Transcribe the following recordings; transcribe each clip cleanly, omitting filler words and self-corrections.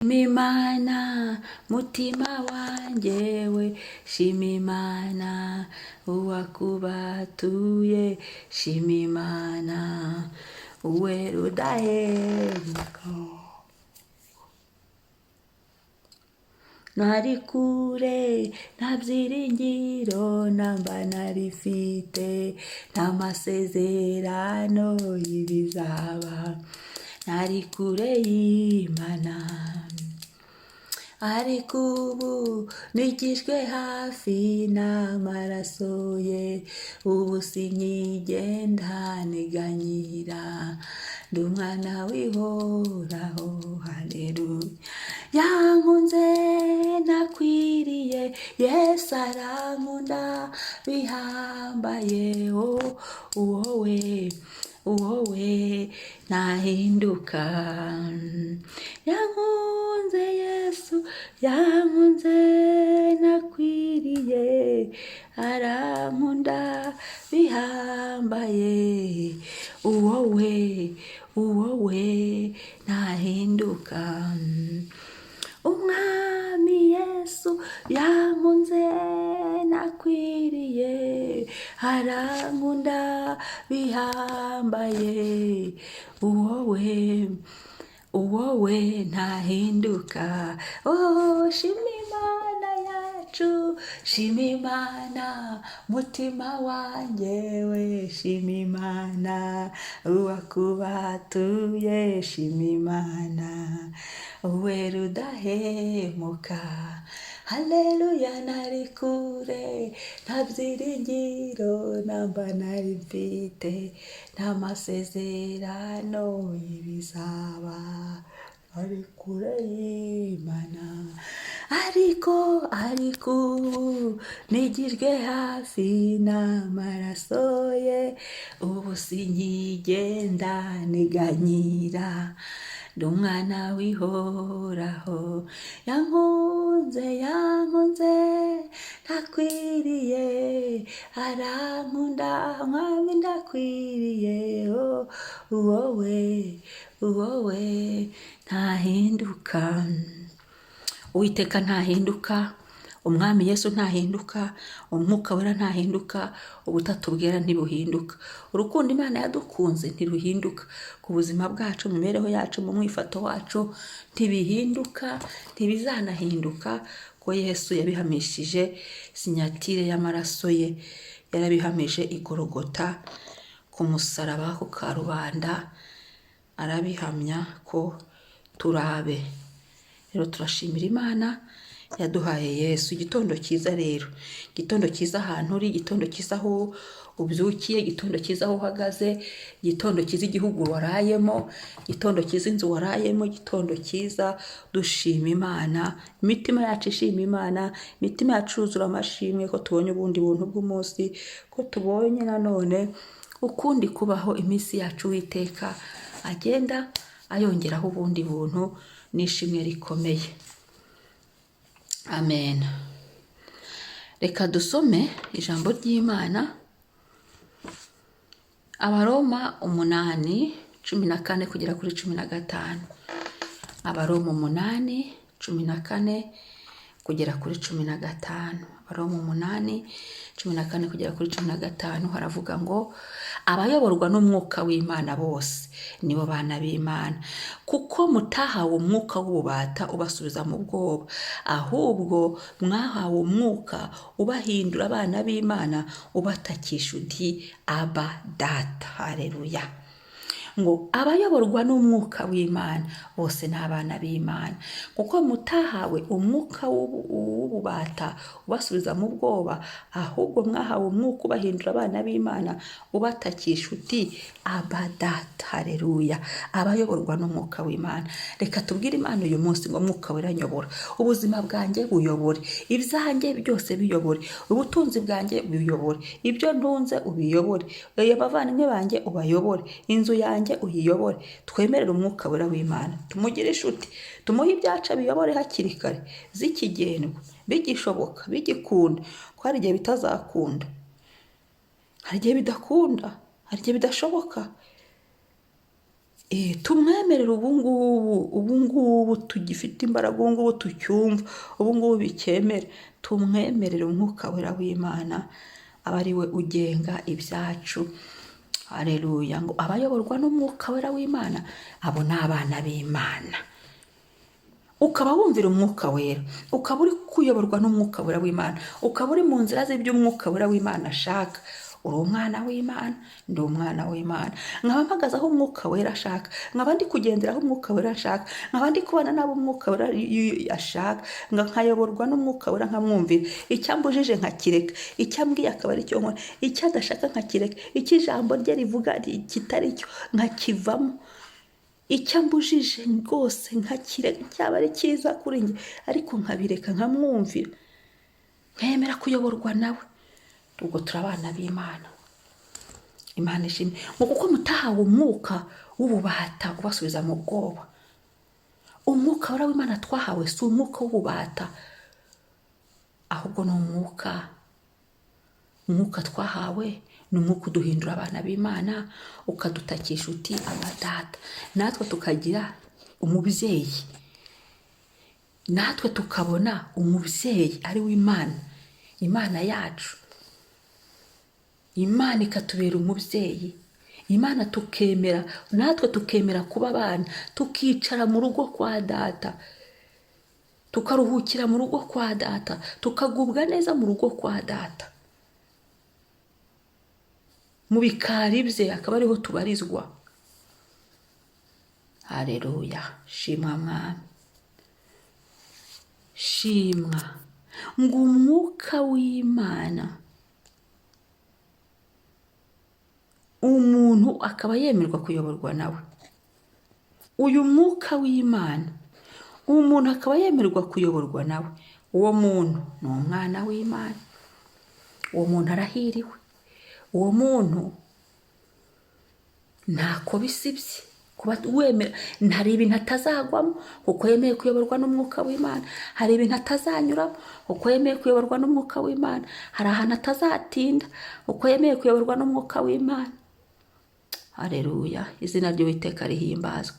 Shimimana mutima wanjye we, shimimana uwakubatuye, shimimana uwera udahemuka. Nari kure nta byiringiro namba narifite, nta masezerano y'ibizaba, nari kure y'Imana. Ariko ubu nigijwe hafi n'amaraso ye, ubu sinkigenda niganyira, ndi umwana w'ihoraho, haleluya. Yankunze nakwiriye, Yesu arankunda bihambaye, wowe nahinduka. Yankunze Yesu, yankunze nakwiriye, arankunda bihambaye, wowe nahinduka. Umwami Yesu yankunze nakwiriye, arankunda bihambaye, wowe ntahinduka. Shima Imana yacu, shima Imana mutima wanjye we, shima Imana uwakubatuye, shima Imana uwera udahemuka. Haleluya. Nari kure nta byiringiro namba nari mfite, nta masezerano y'ibizaba, nari kure y'Imana. Ariko ubu nigijwe hafi n'amaraso ye, ubu sinkigenda niganyira, ndi umwana w'ihoraho. Yankunze ntakwiriye, arankunda mwami ndakwiriye, wowe ntahinduka. Uwiteka ntahinduka, umwami Yesu ntahinduka, umwuka wera ntahinduka, ubutatu bwera ntibuhinduka. Urukundo Imana yadukunze ntiruhinduka, ku buzima bwacu, mu mibereho yacu, mu mwifato wacu ntibihinduka, ntibizanahinduka, ko Yesu yabihamishije sinyatire y'amaraso ye, yarabihamije igorogota ku musaraba ku karubanda, arabihamya ko turabe. Rero turashimira Imana yaduhaye Yesu. Igitondo cyiza rero, igitondo cyiza ahantu uri, igitondo cyiza aho ubyukiye, igitondo cyiza aho uhagaze, igitondo cyiza igihugu warayemo, igitondo cyiza inzu warayemo, igitondo cyiza dushima Imana, imitima yacu ishima Imana, imitima yacu yuzura amashimwe ko tubonye ubundi buntu bw'umunsi, ko tubonye nanone ukundi kubaho iminsi yacu. Uwiteka agenda ayongeraho ubundi buntu n'ishimwe rikomeye. Amen. Reka dusome ijambo ry'Imana, Abaroma 8:14 kugera kuri 15. Abaroma 8:14 kugera kuri 15. Abaroma 8:14 kugera kuri 15 haravuga ngo, abayoborwa n'umwuka w'Imana bose nibo bana b'Imana, kuko mutahawe umwuka w'ububata ubasubiza mu bwoba, ahubwo mwahawe umwuka ubahindura abana b'Imana, ubatakisha uti Aba Data. Haleluya. Ngo abayoborwa n'umwuka w'Imana bose ni abana b'Imana, kuko mutahawe umwuka w'ububata ubasubiza mu bwoba, ahubwo mwahawe umwuka ubahindura abana b'Imana, ubatakisha uti Aba Data. Haleluya. Abayoborwa n'umwuka w'Imana. Reka tubwire Imana uyu munsi ngo mwuka wera nyobora, ubuzima bwanjye buyobore, ibyanjye byose biyobore, ubutunzi bwanjye buyobore, ibyo ntunze ubiyobore, abavandimwe banjye ubayobore, inzu yanjye uyiyobore. Twemerere umwuka wera w'Imana, tumugire inshuti, tumuhe ibyaca biyobore hakiri kare, zikigendwa, bigishoboka, bigikunda, ko hari igihe bitazakunda, hari igihe bidakunda, hari igihe bidashoboka. tumwemerere ubungubu tugifite imbaraga, ubungubu tucyumva, ubungubu bikemere, tumwemerere umwuka wera w'Imana aba ari we ugenga ibyacu. Haleluya. Ngo abayoborwa n'umwuka wera w'Imana abo ni abana b'Imana. Ukaba wumvira umwuka wera, ukaba uri kuyoborwa n'umwuka wera w'Imana, ukaba uri mu nzira z'ibyo umwuka wera w'Imana ashaka, uri umwana w'Imana, ndi umwana w'Imana. Nkaba mpagaze aho umwuka wera ashaka, nkaba ndi kugendera aho umwuka wera ashaka, nkaba ndi kubana n'abo umwuka wera ashaka, nkayoborwa n'umwuka wera nkamwumvira. Icyo ambujije nkakireka, icyo ambwiye akaba ari cyo nkora, icyo adashaka nkakireka, icyo ijambo rye rivuga kitari cyo nkakivamo. Icyo ambujije rwose nkakireka, cyaba ari cyiza kuri njye ariko nkabireka nkamwumvira, nkemera kuyoborwa nawe. Ubwo turi abana b'Imana. Imana ishimwe. Ngo kuko mutahawe umwuka w'ububata ubasubiza mu bwoba. Umwuka wera w'Imana twahawe si umwuka w'ububata, ahubwo ni umwuka twahawe ni umwuka uduhindura abana b'Imana, ukadutakisha uti aba data. Natwe tukagira umubyeyi, natwe tukabona umubyeyi ari w'Imana, Imana yacu. Imana ikatubera umubyeyi, Imana tukemera, natwe tukemera kuba abana, tukicara mu rugo kwa data, tukaruhukira mu rugo kwa data, tukagubwa neza mu rugo kwa data, mu bikari bye akaba ariho tubarizwa. Haleluya. Shimwa Mwami, shimwa. Ngo umwuka w'Imana umuntu akaba yemerwa kuyoborwa nawe. Uyu mwuka w'Imana umuntu akaba yemerwa kuyoborwa nawe. Uwo muntu ni umwana w'Imana, uwo muntu arahiriwe, uwo muntu ntako bisibye kuba wemera. Hari ibintu atazagwamo kuko yemeye kuyoborwa n'umwuka w'Imana, hari ibintu atazanyuramo kuko yemeye kuyoborwa n'umwuka w'Imana, hari ahantu atazatinda kuko yemeye kuyoborwa n'umwuka w'Imana. Haleluya. Izina ry'Uwiteka rihimbazwe,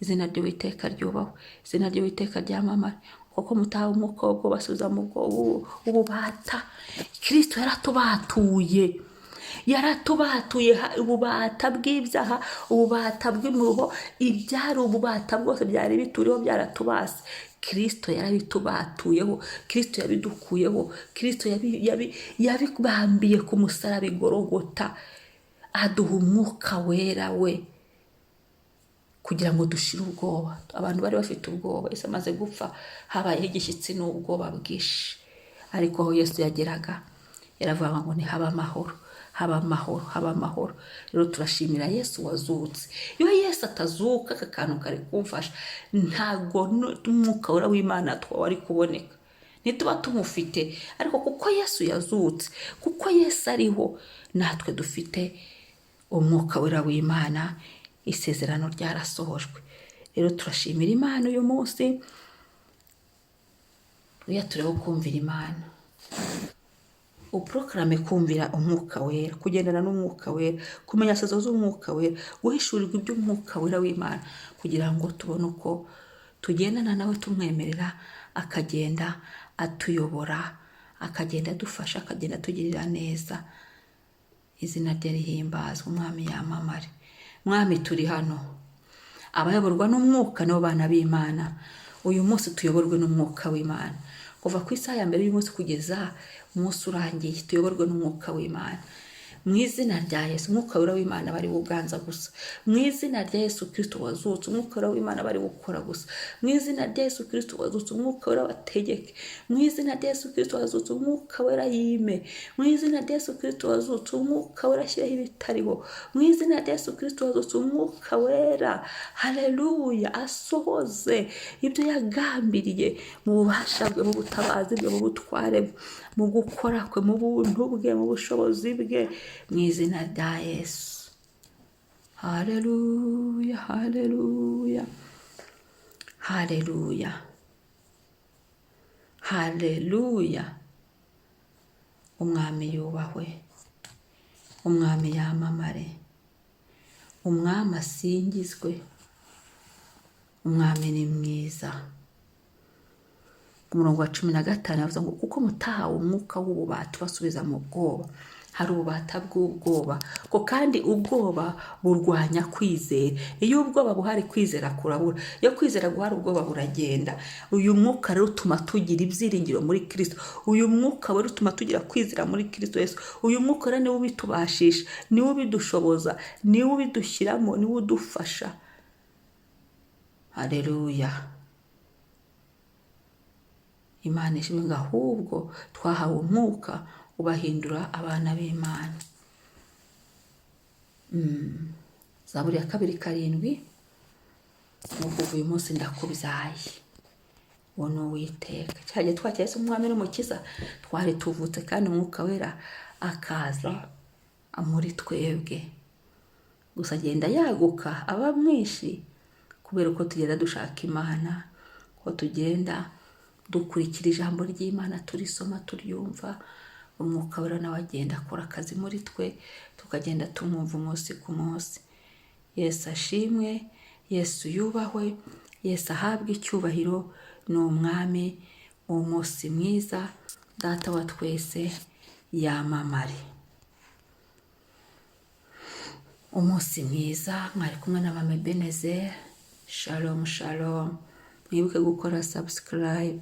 izina ry'Uwiteka ryubahwe, izina ry'Uwiteka ryamamare. Kuko mutahawe umwuka wo basubiza mu ububata. Kristo yaratubatuye, ububata bw'ibyaha, ububata bw'imiruho, ibyari ububata bwose byari bituriho byaratubase. Kristo yarabitubatuyeho, Kristo yabidukuyeho, Kristo yabibambiye ku musaraba i Golgota, aduha umwuka wera we kugira ngo dushire ubwoba. Abantu bari bafite ubwoba, Yesu amaze gupfa habayeho igishyitsi n'ubwoba bwinshi, ariko aho Yesu yageraga yaravuga ngo ni haba amahoro, haba amahoro, haba amahoro. Rero turashimira Yesu wazutse. Iyo Yesu atazuka aka kantu kari kumfasha, ntago umwuka wera w'Imana twari kuboneka, ntituba tumufite. Ariko kuko Yesu yazutse, kuko Yesu ariho, natwe dufite umwuka wera w'Imana, isezerano ryarasohojwe. Rero turashimira Imana uyu munsi, tureho kumvira Imana, uproklame kumvira umwuka wera, kugendana n'umwuka wera, kumenya sezo z'umwuka wera, guhishurirwa iby'umwuka wera w'Imana, kugira ngo tubone uko tugendana nawe, tumwemerera akagenda atuyobora, akagenda adufasha, akagenda atugirira neza. Izina rye rihimbazwe, Umwami yamamare. Mwami, turi hano, abayoborwa n'umwuka nibo bana b'Imana. Uyu munsi tuyoborwe n'umwuka w'Imana, kuva ku isaha ya mbere y'uyu munsi kugeza umunsi urangiye, tuyoborwe n'umwuka w'Imana. Mu izina rya Yesu, umwuka wera w'Imana bari buganza gusa. Mu izina rya Yesu Kristo wazutse, umwuka wera w'Imana bari gukora gusa. Mu izina rya Yesu Kristo wazutse, umwuka wera wategeke. Mu izina rya Yesu Kristo wazutse, umwuka wera yime. Mu izina rya Yesu Kristo wazutse, umwuka wera ashyiraho ibitariho. Mu izina rya Yesu Kristo wazutse, umwuka wera, haleluya, asohoze ibyo yagambiriye mu bubasha bwe, mu butabazi bwe, mu butware bwe, mu gukora kwe, mu buntu bwe, mu bushobozi bwe, mu izina rya Yesu. Haleluya, haleluya, haleluya, haleluya. Umwami yubahwe, umwami yamamare, umwami asingizwe. umwami ni mwiza. Ku murongo wa 15 yavuze ngo kuko mutahawe umwuka w'ububata basubiza mu bwoba. Hari ububata bw'ubwoba ko kandi ubwoba burwanya kwizera. Iyo ubwoba buhari kwizera kurabura. Iyo kwizera guhari ubwoba buragenda. Uyu mwuka rero utuma tugira ibyiringiro muri Kristo. Uyu mwuka rero utuma tugira kwizera muri Kristo Yesu. Uyu mwuka rero niwe ubitubashisha, niwe ubidushoboza, niwe ubidushyiramo, niwe udufasha. Haleluya. Imana ishimwe ngo ahubwo twahawe umwuka ubahindura abana b'Imana. Zaburi ya 2:7 nuko uyu munsi ndakubyaye. Uwo ni Uwiteka. Cyagiye twakira Yesu umwami n'umukiza, twari tuvutse kandi umwuka wera akaza muri twebwe. Gusa agenda yaguka aba mwinshi kubera uko tugenda dushaka Imana, ko tugenda dukurikira ijambo ry'Imana, turisoma, turyumva. Umwuka wera nawe agenda akora akazi muri twe, tukagenda tumwumva umunsi ku munsi. Yesu ashimwe, Yesu yubahwe, Yesu ahabwe icyubahiro. Ni umwami, umunsi mwiza, data wa twese yamamare. Umunsi mwiza, mwari kumwe na Mama Ebenezer. Shalom shalom. Mwibuke gukora subscribe.